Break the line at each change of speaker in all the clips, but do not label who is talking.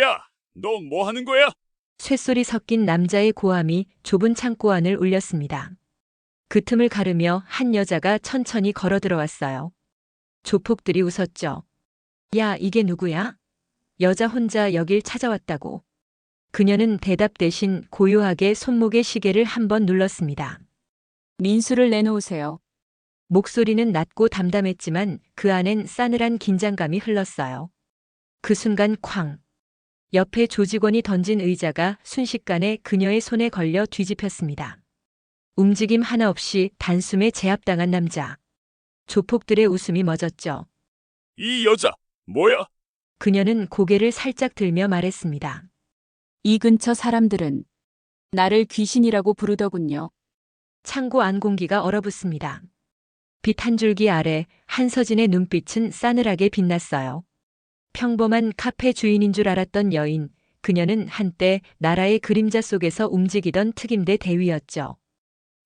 야, 너 뭐 하는 거야?
쇳소리 섞인 남자의 고함이 좁은 창고 안을 울렸습니다. 그 틈을 가르며 한 여자가 천천히 걸어 들어왔어요. 조폭들이 웃었죠. 야, 이게 누구야? 여자 혼자 여길 찾아왔다고. 그녀는 대답 대신 고요하게 손목의 시계를 한번 눌렀습니다.
민수를 내놓으세요.
목소리는 낮고 담담했지만 그 안엔 싸늘한 긴장감이 흘렀어요. 그 순간 쾅! 옆에 조직원이 던진 의자가 순식간에 그녀의 손에 걸려 뒤집혔습니다. 움직임 하나 없이 단숨에 제압당한 남자. 조폭들의 웃음이 멎었죠.
이 여자, 뭐야?
그녀는 고개를 살짝 들며 말했습니다.
이 근처 사람들은 나를 귀신이라고 부르더군요.
창고 안 공기가 얼어붙습니다. 빛 한 줄기 아래 한서진의 눈빛은 싸늘하게 빛났어요. 평범한 카페 주인인 줄 알았던 여인, 그녀는 한때 나라의 그림자 속에서 움직이던 특임대 대위였죠.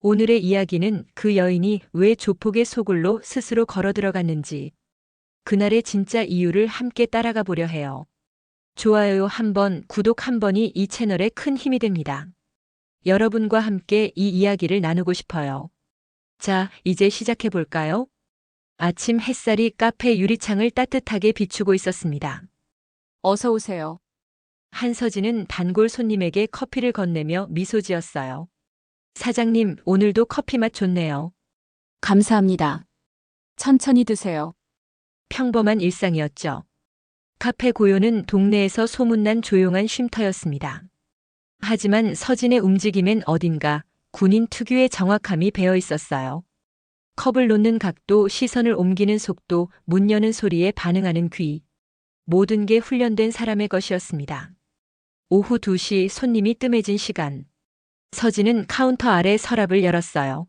오늘의 이야기는 그 여인이 왜 조폭의 소굴로 스스로 걸어 들어갔는지, 그날의 진짜 이유를 함께 따라가 보려 해요. 좋아요 한 번, 구독 한 번이 이 채널에 큰 힘이 됩니다. 여러분과 함께 이 이야기를 나누고 싶어요. 자, 이제 시작해 볼까요? 아침 햇살이 카페 유리창을 따뜻하게 비추고 있었습니다.
어서 오세요.
한서진은 단골 손님에게 커피를 건네며 미소 지었어요. 사장님, 오늘도 커피 맛 좋네요.
감사합니다. 천천히 드세요.
평범한 일상이었죠. 카페 고요는 동네에서 소문난 조용한 쉼터였습니다. 하지만 서진의 움직임엔 어딘가 군인 특유의 정확함이 배어 있었어요. 컵을 놓는 각도, 시선을 옮기는 속도, 문 여는 소리에 반응하는 귀. 모든 게 훈련된 사람의 것이었습니다. 오후 2시 손님이 뜸해진 시간. 서진은 카운터 아래 서랍을 열었어요.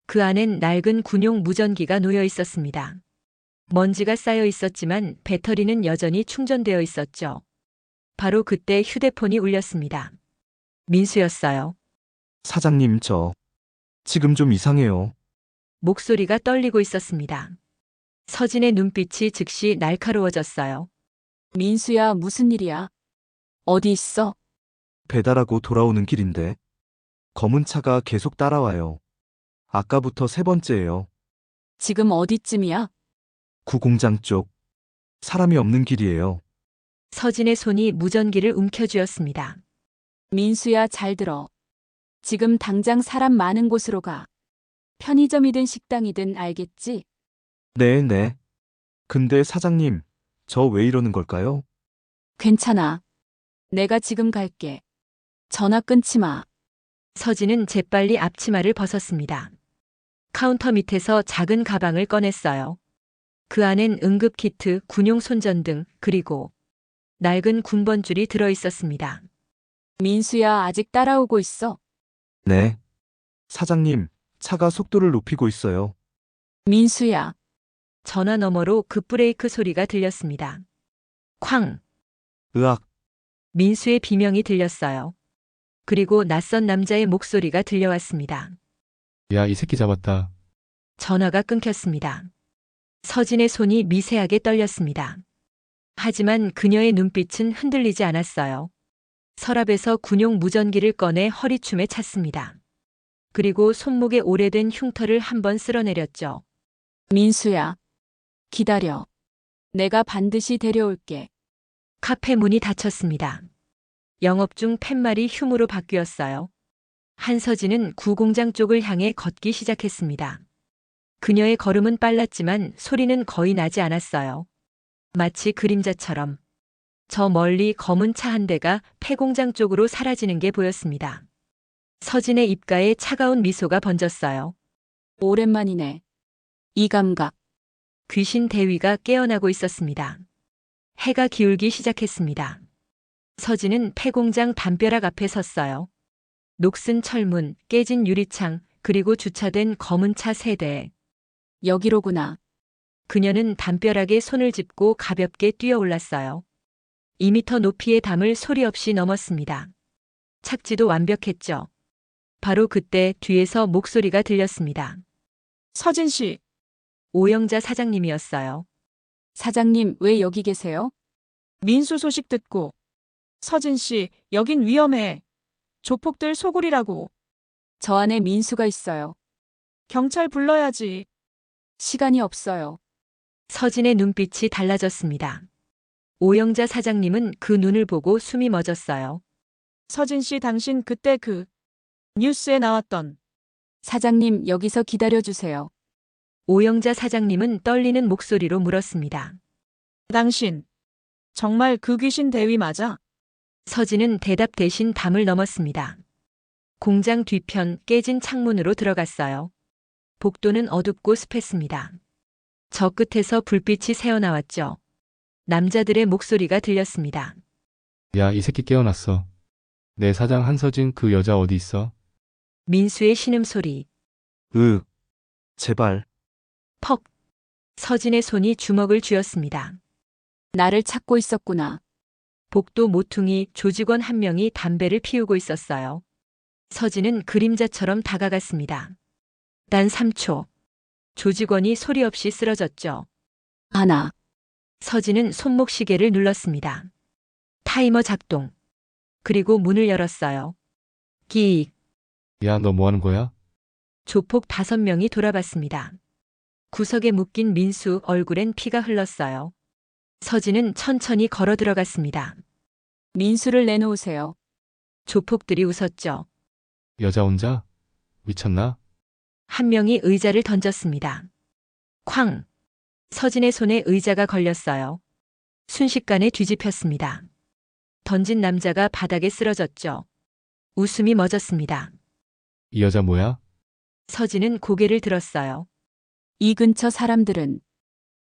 그 안엔 낡은 군용 무전기가 놓여 있었습니다. 먼지가 쌓여 있었지만 배터리는 여전히 충전되어 있었죠. 바로 그때 휴대폰이 울렸습니다. 민수였어요.
사장님, 지금 좀 이상해요.
목소리가 떨리고 있었습니다. 서진의 눈빛이 즉시 날카로워졌어요.
민수야, 무슨 일이야? 어디 있어?
배달하고 돌아오는 길인데. 검은 차가 계속 따라와요. 아까부터 세 번째예요.
지금 어디쯤이야?
구공장 쪽. 사람이 없는 길이에요.
서진의 손이 무전기를 움켜쥐었습니다.
민수야, 잘 들어. 지금 당장 사람 많은 곳으로 가. 편의점이든 식당이든 알겠지?
네. 근데 사장님, 저 왜 이러는 걸까요?
괜찮아. 내가 지금 갈게. 전화 끊지 마.
서진은 재빨리 앞치마를 벗었습니다. 카운터 밑에서 작은 가방을 꺼냈어요. 그 안엔 응급키트, 군용 손전등, 그리고 낡은 군번줄이 들어 있었습니다.
민수야, 아직 따라오고 있어.
네. 사장님, 차가 속도를 높이고 있어요.
민수야,
전화 너머로 급브레이크 소리가 들렸습니다. 쾅!
으악,
민수의 비명이 들렸어요. 그리고 낯선 남자의 목소리가 들려왔습니다.
야, 이 새끼 잡았다.
전화가 끊겼습니다. 서진의 손이 미세하게 떨렸습니다. 하지만 그녀의 눈빛은 흔들리지 않았어요. 서랍에서 군용 무전기를 꺼내 허리춤에 찼습니다. 그리고 손목에 오래된 흉터를 한번 쓸어내렸죠.
민수야. 기다려. 내가 반드시 데려올게.
카페 문이 닫혔습니다. 영업 중 팻말이 흉으로 바뀌었어요. 한서진은 구공장 쪽을 향해 걷기 시작했습니다. 그녀의 걸음은 빨랐지만 소리는 거의 나지 않았어요. 마치 그림자처럼. 저 멀리 검은 차 한 대가 폐공장 쪽으로 사라지는 게 보였습니다. 서진의 입가에 차가운 미소가 번졌어요.
오랜만이네. 이 감각.
귀신 대위가 깨어나고 있었습니다. 해가 기울기 시작했습니다. 서진은 폐공장 담벼락 앞에 섰어요. 녹슨 철문, 깨진 유리창, 그리고 주차된 검은 차 3대.
여기로구나.
그녀는 담벼락에 손을 짚고 가볍게 뛰어 올랐어요. 2미터 높이의 담을 소리 없이 넘었습니다. 착지도 완벽했죠. 바로 그때 뒤에서 목소리가 들렸습니다.
서진 씨.
오영자 사장님이었어요.
사장님, 왜 여기 계세요? 민수 소식 듣고.
서진 씨, 여긴 위험해. 조폭들 소굴이라고.
저 안에 민수가 있어요.
경찰 불러야지.
시간이 없어요.
서진의 눈빛이 달라졌습니다. 오영자 사장님은 그 눈을 보고 숨이 멎었어요.
서진 씨, 당신 그때 그 뉴스에 나왔던
사장님, 여기서 기다려주세요.
오영자 사장님은 떨리는 목소리로 물었습니다.
당신 정말 그 귀신 대위 맞아?
서진은 대답 대신 담을 넘었습니다. 공장 뒤편 깨진 창문으로 들어갔어요. 복도는 어둡고 습했습니다. 저 끝에서 불빛이 새어나왔죠. 남자들의 목소리가 들렸습니다.
야, 이 새끼 깨어났어. 내 사장 한서진 그 여자 어디 있어?
민수의 신음소리.
제발.
퍽. 서진의 손이 주먹을 쥐었습니다.
나를 찾고 있었구나.
복도 모퉁이 조직원 한 명이 담배를 피우고 있었어요. 서진은 그림자처럼 다가갔습니다. 단 3초. 조직원이 소리 없이 쓰러졌죠.
하나.
서진은 손목 시계를 눌렀습니다. 타이머 작동. 그리고 문을 열었어요. 기익.
야, 너 뭐 하는 거야?
조폭 5명이 돌아봤습니다. 구석에 묶인 민수 얼굴엔 피가 흘렀어요. 서진은 천천히 걸어 들어갔습니다.
민수를 내놓으세요.
조폭들이 웃었죠.
여자 혼자? 미쳤나?
한 명이 의자를 던졌습니다. 쾅! 서진의 손에 의자가 걸렸어요. 순식간에 뒤집혔습니다. 던진 남자가 바닥에 쓰러졌죠. 웃음이 멎었습니다.
이 여자 뭐야?
서진은 고개를 들었어요.
이 근처 사람들은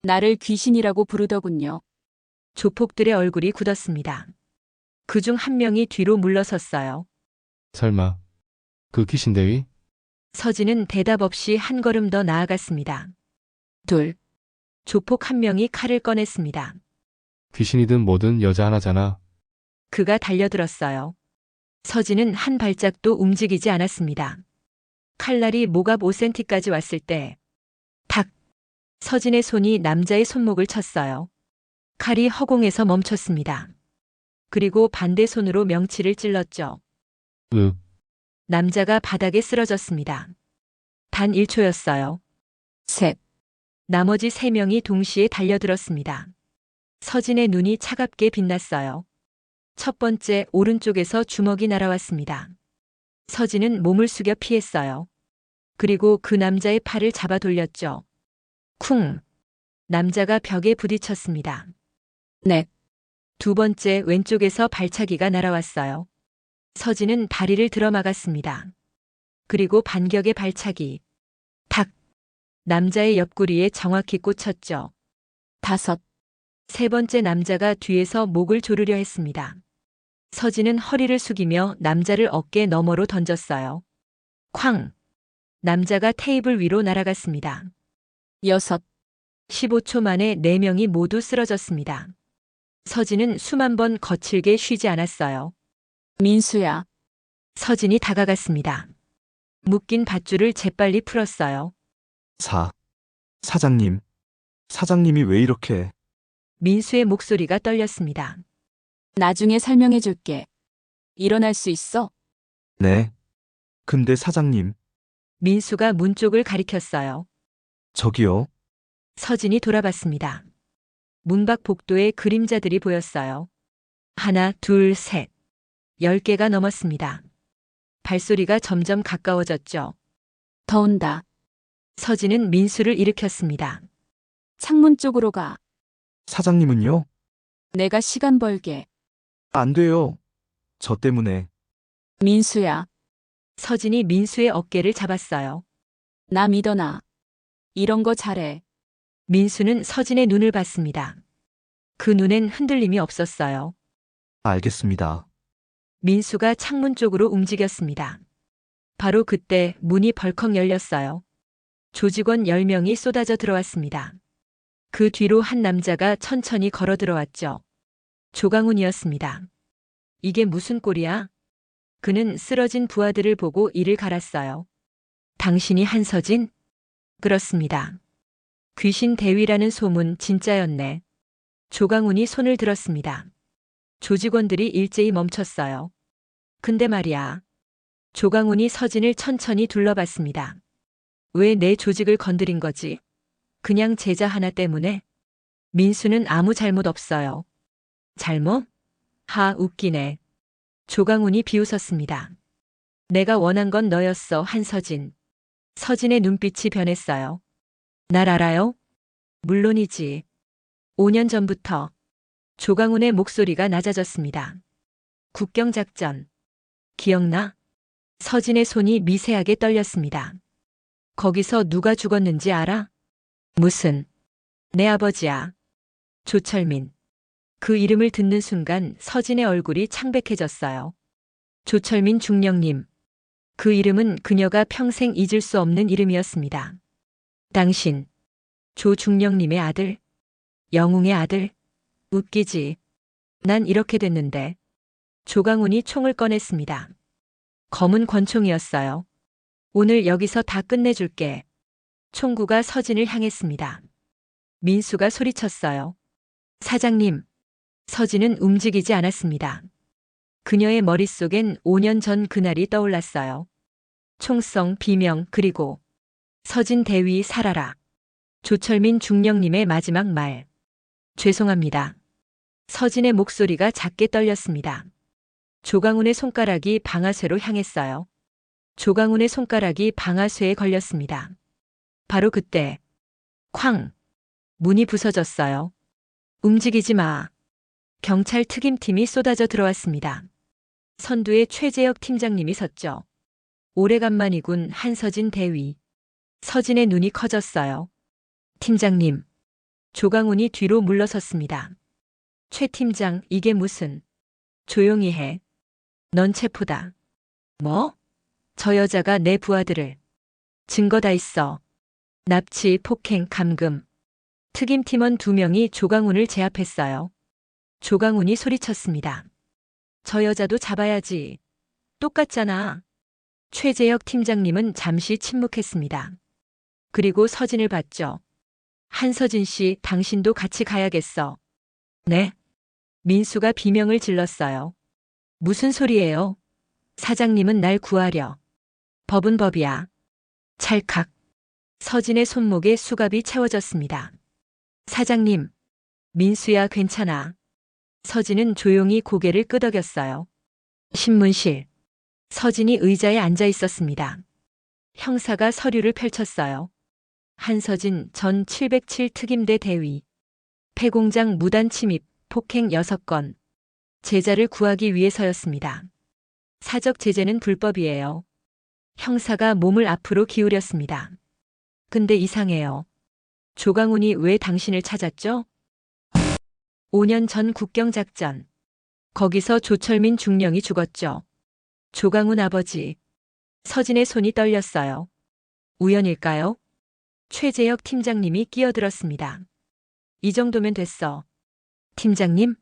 나를 귀신이라고 부르더군요.
조폭들의 얼굴이 굳었습니다. 그중 한 명이 뒤로 물러섰어요.
설마. 그 귀신 대위?
서진은 대답 없이 한 걸음 더 나아갔습니다.
둘.
조폭 한 명이 칼을 꺼냈습니다.
귀신이든 뭐든 여자 하나잖아.
그가 달려들었어요. 서진은 한 발짝도 움직이지 않았습니다. 칼날이 목 앞 5cm까지 왔을 때 탁! 서진의 손이 남자의 손목을 쳤어요. 칼이 허공에서 멈췄습니다. 그리고 반대 손으로 명치를 찔렀죠. 남자가 바닥에 쓰러졌습니다. 단 1초였어요.
셋.
나머지 3명이 동시에 달려들었습니다. 서진의 눈이 차갑게 빛났어요. 첫 번째 오른쪽에서 주먹이 날아왔습니다. 서진은 몸을 숙여 피했어요. 그리고 그 남자의 팔을 잡아 돌렸죠. 쿵! 남자가 벽에 부딪혔습니다.
넷.
두 번째 왼쪽에서 발차기가 날아왔어요. 서진은 다리를 들어막았습니다. 그리고 반격의 발차기. 탁! 남자의 옆구리에 정확히 꽂혔죠.
다섯.
세 번째 남자가 뒤에서 목을 조르려 했습니다. 서진은 허리를 숙이며 남자를 어깨 너머로 던졌어요. 쾅! 남자가 테이블 위로 날아갔습니다.
여섯.
15초 만에 4명이 모두 쓰러졌습니다. 서진은 수만 번 거칠게 쉬지 않았어요.
민수야.
서진이 다가갔습니다. 묶인 밧줄을 재빨리 풀었어요.
사장님. 사장님이 왜 이렇게.
민수의 목소리가 떨렸습니다.
나중에 설명해 줄게. 일어날 수 있어?
네. 근데 사장님,
민수가 문 쪽을 가리켰어요.
저기요.
서진이 돌아봤습니다. 문 밖 복도에 그림자들이 보였어요. 하나, 둘, 셋. 10개가 넘었습니다. 발소리가 점점 가까워졌죠.
더 온다.
서진은 민수를 일으켰습니다.
창문 쪽으로 가.
사장님은요?
내가 시간 벌게.
안 돼요. 저 때문에.
민수야.
서진이 민수의 어깨를 잡았어요.
나 믿어나. 이런 거 잘해.
민수는 서진의 눈을 봤습니다. 그 눈엔 흔들림이 없었어요.
알겠습니다.
민수가 창문 쪽으로 움직였습니다. 바로 그때 문이 벌컥 열렸어요. 조직원 10명이 쏟아져 들어왔습니다. 그 뒤로 한 남자가 천천히 걸어 들어왔죠. 조강훈이었습니다. 이게 무슨 꼴이야? 그는 쓰러진 부하들을 보고 이를 갈았어요. 당신이 한서진? 그렇습니다. 귀신 대위라는 소문 진짜였네. 조강훈이 손을 들었습니다. 조직원들이 일제히 멈췄어요. 근데 말이야. 조강훈이 서진을 천천히 둘러봤습니다. 왜 내 조직을 건드린 거지? 그냥 제자 하나 때문에? 민수는 아무 잘못 없어요. 잘못? 하, 웃기네. 조강훈이 비웃었습니다. 내가 원한 건 너였어, 한서진. 서진의 눈빛이 변했어요. 날 알아요? 물론이지. 5년 전부터. 조강훈의 목소리가 낮아졌습니다. 국경작전. 기억나? 서진의 손이 미세하게 떨렸습니다. 거기서 누가 죽었는지 알아? 무슨? 내 아버지야. 조철민. 그 이름을 듣는 순간 서진의 얼굴이 창백해졌어요. 조철민 중령님. 그 이름은 그녀가 평생 잊을 수 없는 이름이었습니다. 당신. 조중령님의 아들. 영웅의 아들. 웃기지. 난 이렇게 됐는데. 조강훈이 총을 꺼냈습니다. 검은 권총이었어요. 오늘 여기서 다 끝내줄게. 총구가 서진을 향했습니다. 민수가 소리쳤어요. 사장님. 서진은 움직이지 않았습니다. 그녀의 머릿속엔 5년 전 그날이 떠올랐어요. 총성, 비명, 그리고 서진 대위 살아라. 조철민 중령님의 마지막 말. 죄송합니다. 서진의 목소리가 작게 떨렸습니다. 조강훈의 손가락이 방아쇠로 향했어요. 조강훈의 손가락이 방아쇠에 걸렸습니다. 바로 그때 쾅! 문이 부서졌어요. 움직이지 마. 경찰 특임팀이 쏟아져 들어왔습니다. 선두에 최재혁 팀장님이 섰죠. 오래간만이군, 한서진 대위. 서진의 눈이 커졌어요. 팀장님. 조강훈이 뒤로 물러섰습니다. 최 팀장, 이게 무슨. 조용히 해. 넌 체포다. 뭐? 저 여자가 내 부하들을. 증거 다 있어. 납치, 폭행, 감금. 특임팀원 2명이 조강훈을 제압했어요. 조강훈이 소리쳤습니다. 저 여자도 잡아야지. 똑같잖아. 최재혁 팀장님은 잠시 침묵했습니다. 그리고 서진을 봤죠. 한서진 씨, 당신도 같이 가야겠어. 네. 민수가 비명을 질렀어요. 무슨 소리예요? 사장님은 날 구하려. 법은 법이야. 찰칵. 서진의 손목에 수갑이 채워졌습니다. 사장님. 민수야, 괜찮아. 서진은 조용히 고개를 끄덕였어요. 신문실. 서진이 의자에 앉아 있었습니다. 형사가 서류를 펼쳤어요. 한서진 전 707 특임대 대위. 폐공장 무단 침입, 폭행 6건. 제자를 구하기 위해서였습니다. 사적 제재는 불법이에요. 형사가 몸을 앞으로 기울였습니다. 근데 이상해요. 조강훈이 왜 당신을 찾았죠? 5년 전 국경작전. 거기서 조철민 중령이 죽었죠. 조강훈 아버지. 서진의 손이 떨렸어요. 우연일까요? 최재혁 팀장님이 끼어들었습니다. 이 정도면 됐어. 팀장님?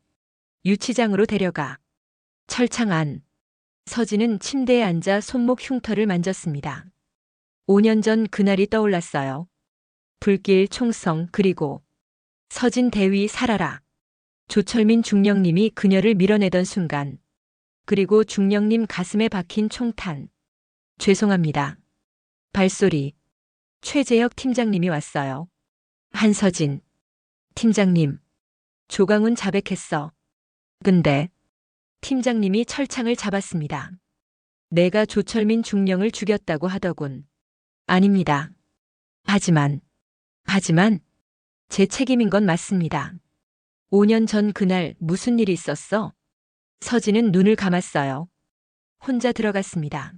유치장으로 데려가. 철창 안. 서진은 침대에 앉아 손목 흉터를 만졌습니다. 5년 전 그날이 떠올랐어요. 불길, 총성, 그리고 서진 대위 살아라. 조철민 중령님이 그녀를 밀어내던 순간. 그리고 중령님 가슴에 박힌 총탄. 죄송합니다. 발소리. 최재혁 팀장님이 왔어요. 한서진. 팀장님. 조강훈 자백했어. 근데 팀장님이 철창을 잡았습니다. 내가 조철민 중령을 죽였다고 하더군. 아닙니다. 하지만 제 책임인 건 맞습니다. 5년 전 그날 무슨 일이 있었어? 서진은 눈을 감았어요. 혼자 들어갔습니다.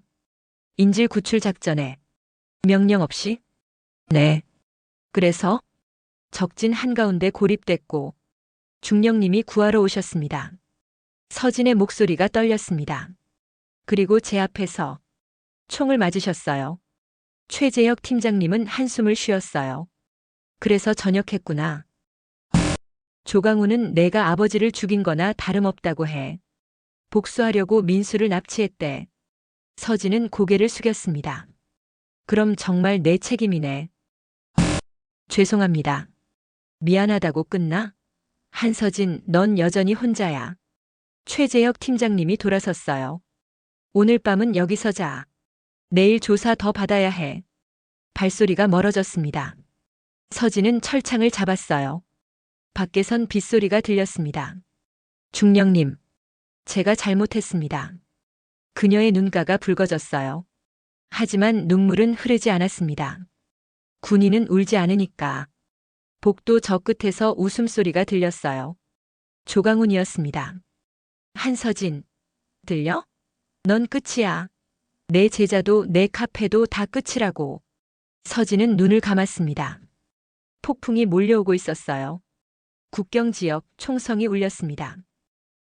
인질 구출 작전에. 명령 없이? 네. 그래서? 적진 한가운데 고립됐고 중령님이 구하러 오셨습니다. 서진의 목소리가 떨렸습니다. 그리고 제 앞에서 총을 맞으셨어요. 최재혁 팀장님은 한숨을 쉬었어요. 그래서 전역했구나. 조강훈은 내가 아버지를 죽인 거나 다름없다고 해. 복수하려고 민수를 납치했대. 서진은 고개를 숙였습니다. 그럼 정말 내 책임이네. 죄송합니다. 미안하다고 끝나? 한서진, 넌 여전히 혼자야. 최재혁 팀장님이 돌아섰어요. 오늘 밤은 여기서 자. 내일 조사 더 받아야 해. 발소리가 멀어졌습니다. 서진은 철창을 잡았어요. 밖에선 빗소리가 들렸습니다. 중령님, 제가 잘못했습니다. 그녀의 눈가가 붉어졌어요. 하지만 눈물은 흐르지 않았습니다. 군인은 울지 않으니까. 복도 저 끝에서 웃음소리가 들렸어요. 조강훈이었습니다. 한서진, 들려? 넌 끝이야. 내 제자도 내 카페도 다 끝이라고. 서진은 눈을 감았습니다. 폭풍이 몰려오고 있었어요. 국경 지역 총성이 울렸습니다.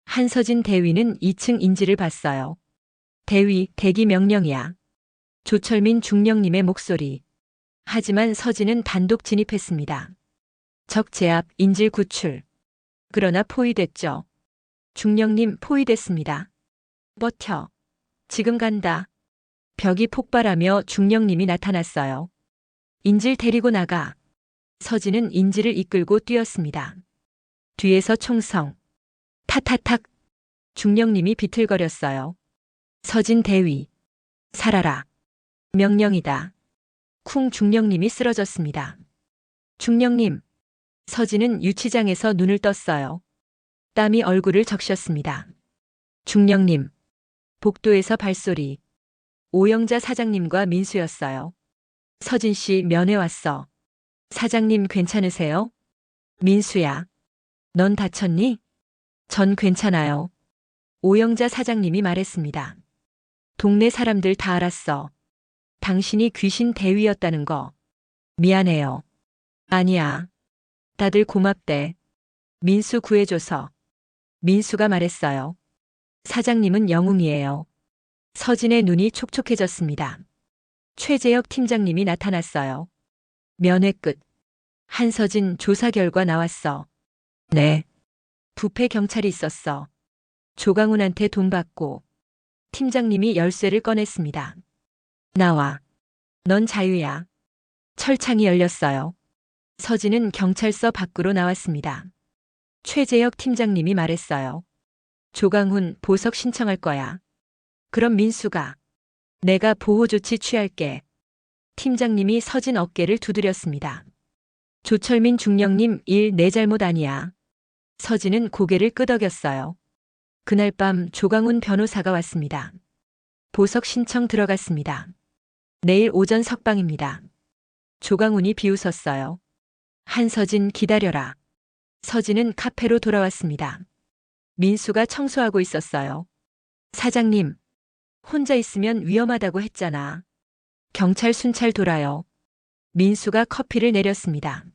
한서진 대위는 2층 인지를 봤어요. 대위, 대기 명령이야. 조철민 중령님의 목소리. 하지만 서진은 단독 진입했습니다. 적 제압, 인질 구출. 그러나 포위됐죠. 중령님 포위됐습니다. 버텨. 지금 간다. 벽이 폭발하며 중령님이 나타났어요. 인질 데리고 나가. 서진은 인질을 이끌고 뛰었습니다. 뒤에서 총성. 타타탁. 중령님이 비틀거렸어요. 서진 대위. 살아라. 명령이다. 쿵 중령님이 쓰러졌습니다. 중령님. 서진은 유치장에서 눈을 떴어요. 땀이 얼굴을 적셨습니다. 중령님. 복도에서 발소리. 오영자 사장님과 민수였어요. 서진 씨 면회 왔어. 사장님 괜찮으세요? 민수야. 넌 다쳤니? 전 괜찮아요. 오영자 사장님이 말했습니다. 동네 사람들 다 알았어. 당신이 귀신 대위였다는 거. 미안해요. 아니야. 다들 고맙대. 민수 구해줘서. 민수가 말했어요. 사장님은 영웅이에요. 서진의 눈이 촉촉해졌습니다. 최재혁 팀장님이 나타났어요. 면회 끝. 한서진 조사 결과 나왔어. 네. 부패 경찰이 있었어. 조강훈한테 돈 받고. 팀장님이 열쇠를 꺼냈습니다. 나와. 넌 자유야. 철창이 열렸어요. 서진은 경찰서 밖으로 나왔습니다. 최재혁 팀장님이 말했어요. 조강훈 보석 신청할 거야. 그럼 민수가. 내가 보호조치 취할게. 팀장님이 서진 어깨를 두드렸습니다. 조철민 중령님 일 내 잘못 아니야. 서진은 고개를 끄덕였어요. 그날 밤 조강훈 변호사가 왔습니다. 보석 신청 들어갔습니다. 내일 오전 석방입니다. 조강훈이 비웃었어요. 한서진 기다려라. 서진은 카페로 돌아왔습니다. 민수가 청소하고 있었어요. 사장님, 혼자 있으면 위험하다고 했잖아. 경찰 순찰 돌아요. 민수가 커피를 내렸습니다.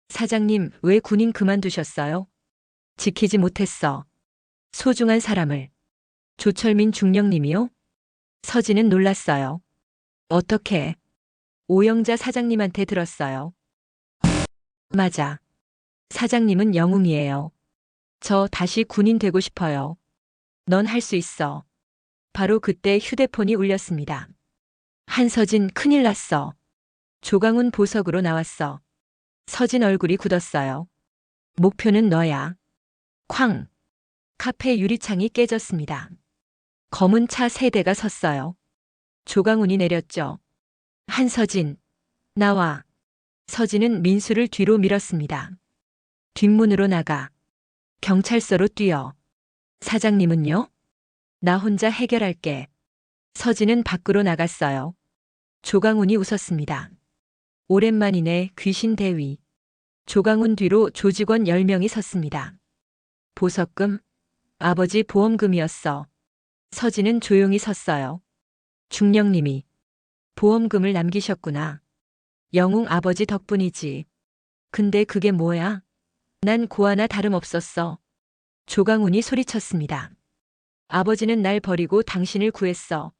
사장님, 왜 군인 그만두셨어요? 지키지 못했어. 소중한 사람을. 조철민 중령님이요? 서진은 놀랐어요. 어떻게? 오영자 사장님한테 들었어요. 맞아. 사장님은 영웅이에요. 저 다시 군인 되고 싶어요. 넌 할 수 있어. 바로 그때 휴대폰이 울렸습니다. 한서진 큰일 났어. 조강훈 보석으로 나왔어. 서진 얼굴이 굳었어요. 목표는 너야. 쾅. 카페 유리창이 깨졌습니다. 검은 차 3대가 섰어요. 조강훈이 내렸죠. 한서진. 나와. 서진은 민수를 뒤로 밀었습니다. 뒷문으로 나가. 경찰서로 뛰어. 사장님은요? 나 혼자 해결할게. 서진은 밖으로 나갔어요. 조강훈이 웃었습니다. 오랜만이네 귀신 대위. 조강훈 뒤로 조직원 10명이 섰습니다. 보석금? 아버지 보험금이었어. 서진은 조용히 섰어요. 중령님이 보험금을 남기셨구나. 영웅 아버지 덕분이지. 근데 그게 뭐야? 난 고아나 다름없었어. 조강훈이 소리쳤습니다. 아버지는 날 버리고 당신을 구했어.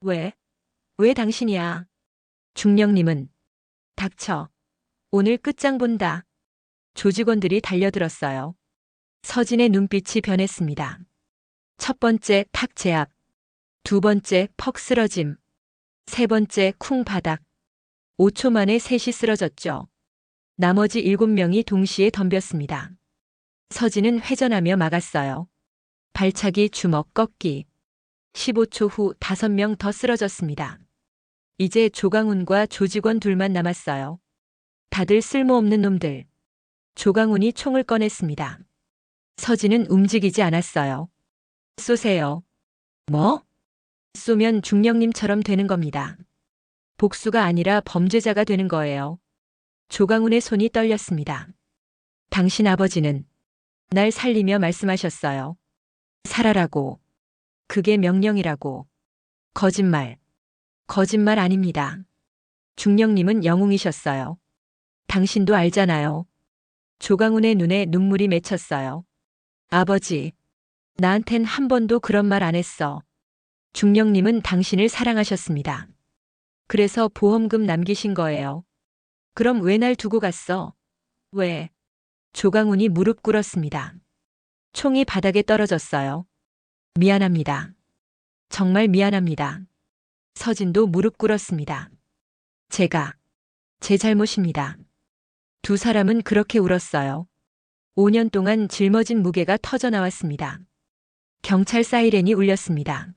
왜? 왜 당신이야? 중령님은 닥쳐. 오늘 끝장 본다. 조직원들이 달려들었어요. 서진의 눈빛이 변했습니다. 첫 번째 탁 제압. 두 번째 퍽 쓰러짐. 세 번째 쿵 바닥. 5초 만에 셋이 쓰러졌죠. 나머지 7명이 동시에 덤볐습니다. 서진은 회전하며 막았어요. 발차기, 주먹, 꺾기. 15초 후 5명 더 쓰러졌습니다. 이제 조강훈과 조직원 둘만 남았어요. 다들 쓸모없는 놈들. 조강훈이 총을 꺼냈습니다. 서진은 움직이지 않았어요. 쏘세요. 뭐? 쏘면 중령님처럼 되는 겁니다. 복수가 아니라 범죄자가 되는 거예요. 조강훈의 손이 떨렸습니다. 당신 아버지는 날 살리며 말씀하셨어요. 살아라고. 그게 명령이라고. 거짓말. 거짓말 아닙니다. 중령님은 영웅이셨어요. 당신도 알잖아요. 조강훈의 눈에 눈물이 맺혔어요. 아버지, 나한텐 한 번도 그런 말 안 했어. 중령님은 당신을 사랑하셨습니다. 그래서 보험금 남기신 거예요. 그럼 왜 날 두고 갔어? 왜? 조강훈이 무릎 꿇었습니다. 총이 바닥에 떨어졌어요. 미안합니다. 정말 미안합니다. 서진도 무릎 꿇었습니다. 제 잘못입니다. 두 사람은 그렇게 울었어요. 5년 동안 짊어진 무게가 터져 나왔습니다. 경찰 사이렌이 울렸습니다.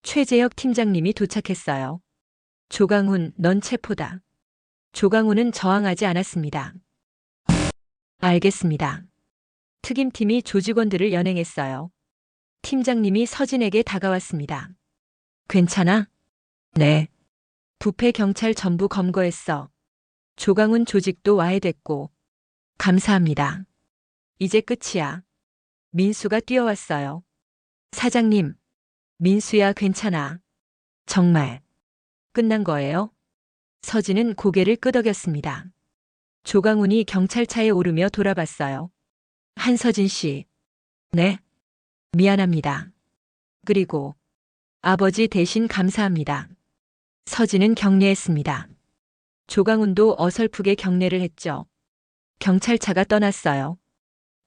최재혁 팀장님이 도착했어요. 조강훈, 넌 체포다. 조강훈은 저항하지 않았습니다. 알겠습니다. 특임팀이 조직원들을 연행했어요. 팀장님이 서진에게 다가왔습니다. 괜찮아? 네. 부패 경찰 전부 검거했어. 조강훈 조직도 와해됐고. 감사합니다. 이제 끝이야. 민수가 뛰어왔어요. 사장님, 민수야 괜찮아. 정말. 끝난 거예요? 서진은 고개를 끄덕였습니다. 조강훈이 경찰차에 오르며 돌아봤어요. 한서진 씨. 네. 미안합니다. 그리고 아버지 대신 감사합니다. 서진은 격려했습니다. 조강훈도 어설프게 격려를 했죠. 경찰차가 떠났어요.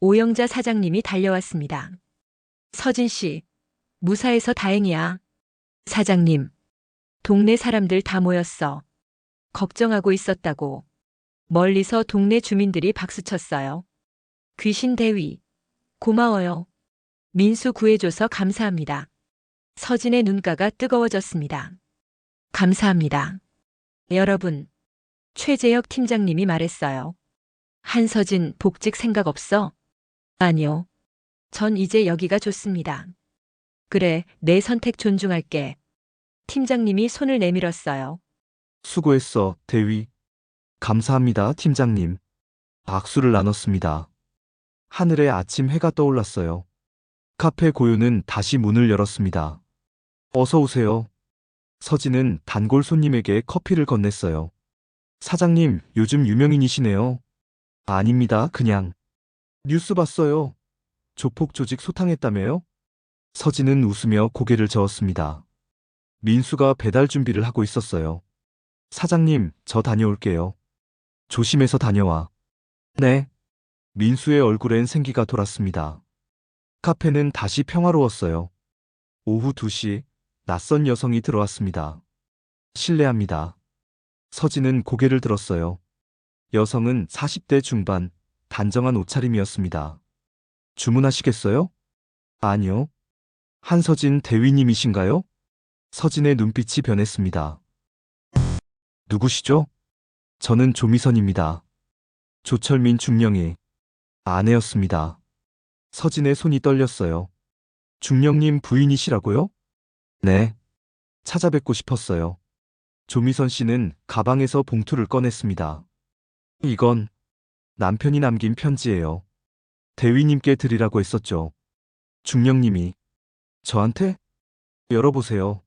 오영자 사장님이 달려왔습니다. 서진 씨, 무사해서 다행이야. 사장님, 동네 사람들 다 모였어. 걱정하고 있었다고. 멀리서 동네 주민들이 박수쳤어요. 귀신 대위, 고마워요. 민수 구해줘서 감사합니다. 서진의 눈가가 뜨거워졌습니다. 감사합니다. 여러분, 최재혁 팀장님이 말했어요. 한서진 복직 생각 없어? 아니요. 전 이제 여기가 좋습니다. 그래, 내 선택 존중할게. 팀장님이 손을 내밀었어요.
수고했어, 대위. 감사합니다, 팀장님. 박수를 나눴습니다. 하늘에 아침 해가 떠올랐어요. 카페 고요는 다시 문을 열었습니다. 어서 오세요. 서진은 단골 손님에게 커피를 건넸어요. 사장님, 요즘 유명인이시네요. 아닙니다, 그냥. 뉴스 봤어요. 조폭 조직 소탕했다며요? 서진은 웃으며 고개를 저었습니다. 민수가 배달 준비를 하고 있었어요. 사장님, 저 다녀올게요. 조심해서 다녀와. 네. 민수의 얼굴엔 생기가 돌았습니다. 카페는 다시 평화로웠어요. 오후 2시, 낯선 여성이 들어왔습니다. 실례합니다. 서진은 고개를 들었어요. 여성은 40대 중반, 단정한 옷차림이었습니다. 주문하시겠어요? 아니요. 한서진 대위님이신가요? 서진의 눈빛이 변했습니다. 누구시죠? 저는 조미선입니다. 조철민 중령의 아내였습니다. 서진의 손이 떨렸어요. 중령님 부인이시라고요? 네. 찾아뵙고 싶었어요. 조미선 씨는 가방에서 봉투를 꺼냈습니다. 이건 남편이 남긴 편지예요. 대위님께 드리라고 했었죠. 중령님이 저한테? 열어보세요.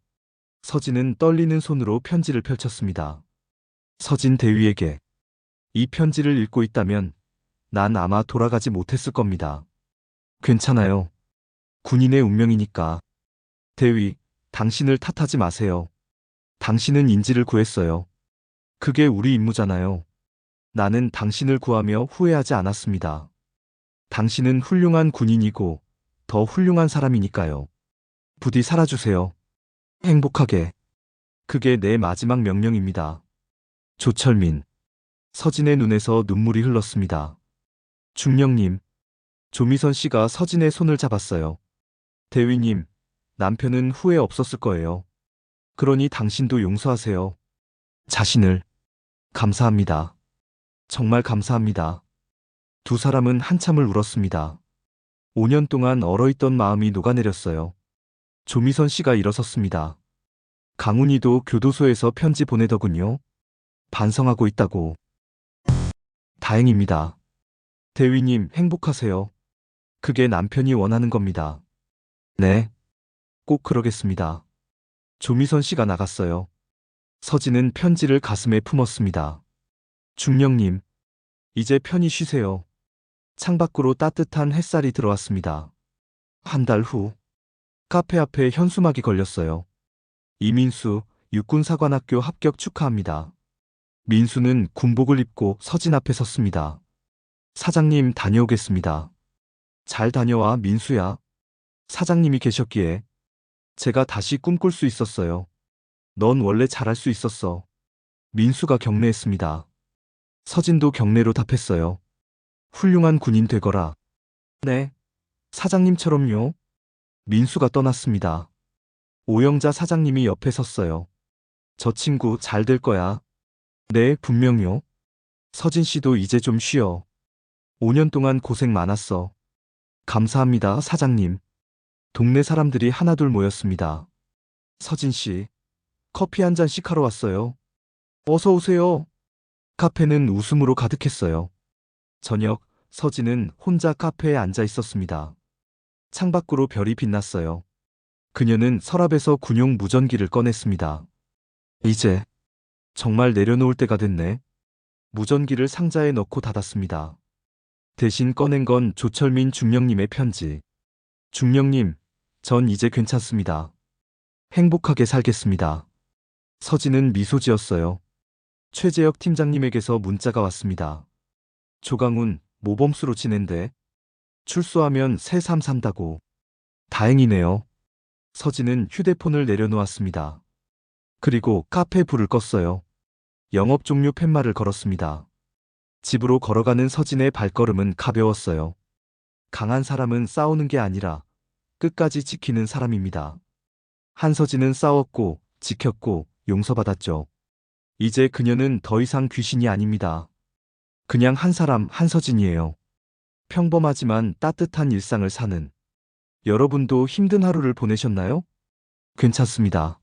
서진은 떨리는 손으로 편지를 펼쳤습니다. 서진 대위에게 이 편지를 읽고 있다면 난 아마 돌아가지 못했을 겁니다. 괜찮아요. 군인의 운명이니까. 대위, 당신을 탓하지 마세요. 당신은 인지를 구했어요. 그게 우리 임무잖아요. 나는 당신을 구하며 후회하지 않았습니다. 당신은 훌륭한 군인이고 더 훌륭한 사람이니까요. 부디 살아주세요. 행복하게. 그게 내 마지막 명령입니다. 조철민. 서진의 눈에서 눈물이 흘렀습니다. 중령님. 조미선 씨가 서진의 손을 잡았어요. 대위님, 남편은 후회 없었을 거예요. 그러니 당신도 용서하세요. 자신을. 감사합니다. 정말 감사합니다. 두 사람은 한참을 울었습니다. 5년 동안 얼어있던 마음이 녹아내렸어요. 조미선 씨가 일어섰습니다. 강훈이도 교도소에서 편지 보내더군요. 반성하고 있다고. 다행입니다. 대위님, 행복하세요. 그게 남편이 원하는 겁니다. 네. 꼭 그러겠습니다. 조미선 씨가 나갔어요. 서진은 편지를 가슴에 품었습니다. 중령님, 이제 편히 쉬세요. 창밖으로 따뜻한 햇살이 들어왔습니다. 한 달 후, 카페 앞에 현수막이 걸렸어요. 이민수, 육군사관학교 합격 축하합니다. 민수는 군복을 입고 서진 앞에 섰습니다. 사장님, 다녀오겠습니다. 잘 다녀와, 민수야. 사장님이 계셨기에 제가 다시 꿈꿀 수 있었어요. 넌 원래 잘할 수 있었어. 민수가 격려했습니다. 서진도 격려로 답했어요. 훌륭한 군인 되거라. 네. 사장님처럼요. 민수가 떠났습니다. 오영자 사장님이 옆에 섰어요. 저 친구 잘 될 거야. 네, 분명요. 서진 씨도 이제 좀 쉬어. 5년 동안 고생 많았어. 감사합니다, 사장님. 동네 사람들이 하나둘 모였습니다. 서진 씨, 커피 한 잔씩 하러 왔어요. 어서 오세요. 카페는 웃음으로 가득했어요. 저녁, 서진은 혼자 카페에 앉아 있었습니다. 창밖으로 별이 빛났어요. 그녀는 서랍에서 군용 무전기를 꺼냈습니다. 이제 정말 내려놓을 때가 됐네. 무전기를 상자에 넣고 닫았습니다. 대신 꺼낸 건 조철민 중령님의 편지. 중령님, 전 이제 괜찮습니다. 행복하게 살겠습니다. 서진은 미소 지었어요. 최재혁 팀장님에게서 문자가 왔습니다. 조강훈, 모범수로 지낸대. 출소하면 새삼 산다고. 다행이네요. 서진은 휴대폰을 내려놓았습니다. 그리고 카페 불을 껐어요. 영업 종료 팻말을 걸었습니다. 집으로 걸어가는 서진의 발걸음은 가벼웠어요. 강한 사람은 싸우는 게 아니라 끝까지 지키는 사람입니다. 한서진은 싸웠고, 지켰고, 용서받았죠. 이제 그녀는 더 이상 귀신이 아닙니다. 그냥 한 사람, 한서진이에요. 평범하지만 따뜻한 일상을 사는. 여러분도 힘든 하루를 보내셨나요? 괜찮습니다.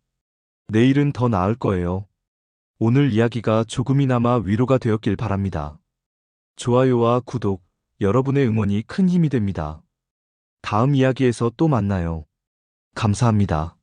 내일은 더 나을 거예요. 오늘 이야기가 조금이나마 위로가 되었길 바랍니다. 좋아요와 구독, 여러분의 응원이 큰 힘이 됩니다. 다음 이야기에서 또 만나요. 감사합니다.